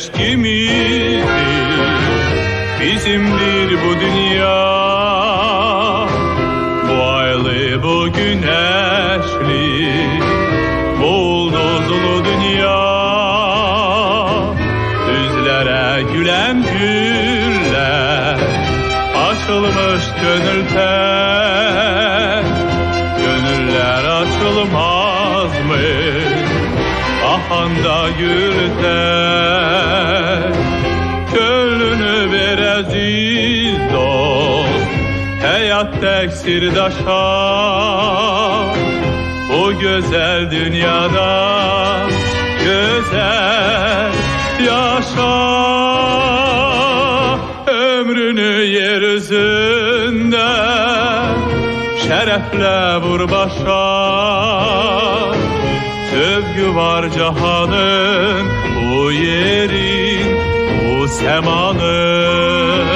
seçkimizdir, bizimdir bu dünya. Bu aylı, bu güneşli, bol dozulu dünya. Düzlere gülen güller, açılmış gönülde. Gönüller açılmaz mı ahanda gülde? Gönlünü ver aziz dost, hayat tek sirdaşa. Bu güzel dünyada güzel yaşa. Ömrünü yeryüzünde şerefle vur başa. Övgü var cahanın, bu yerin, bu semanın.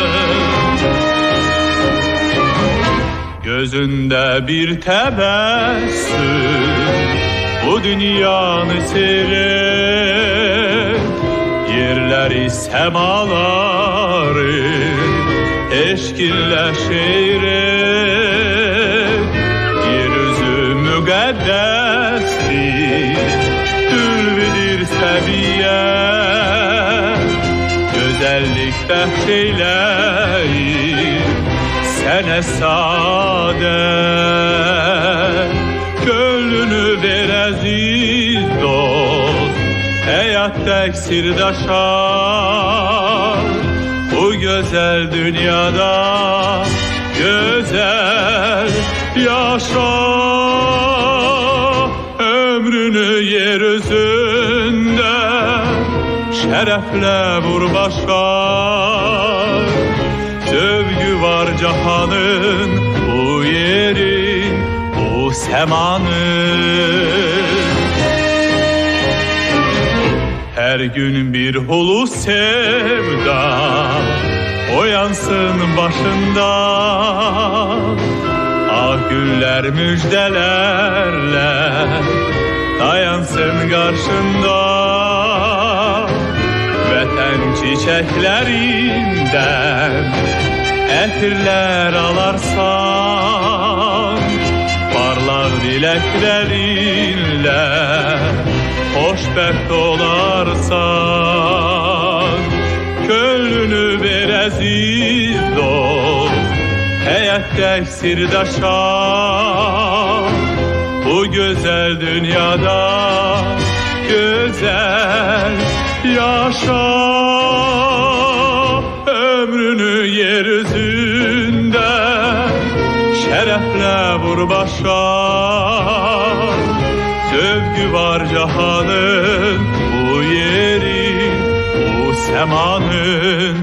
Gözünde bir tebessüm, bu dünyanı seyret. Yerleri, semaları eşkinle şehret. Yeryüzü müqəddəsdir, ülvidir səviyyə. Gözəllik bəxş eyləyir sənə saadət. Gönlünü ver əziz dost, həyat tek sirdaşa. Bu güzel dünyada güzel yaşa. Ömrünü yeryüzünde şerefle vur başa. Övgü var cahanın, bu yerin, bu semanın. Her gün bir hulu sevda oyansın başında. Ah güller müjdelerle dayansın karşında. Vətən çiçeklerinden etirler alarsan. Parlak dileklerinle hoşbəxt olarsan. Gönlünü ver əziz dost, həyat tek sirdaşa. Bu güzel dünyada güzel yaşa. Ömrünü yeryüzünde şerefle vur başa. Övgü var cahanın, bu yerin, bu semanın.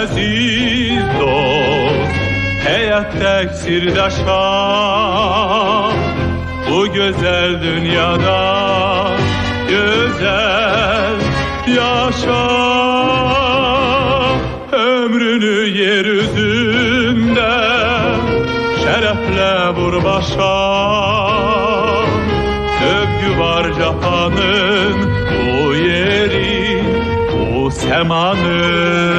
Aziz dost, hayat tek sirdaşa. Bu güzel dünyada güzel yaşa. Ömrünü yeryüzünde şerefle vur başa. Övgü var cahanın, bu yerin, bu semanın.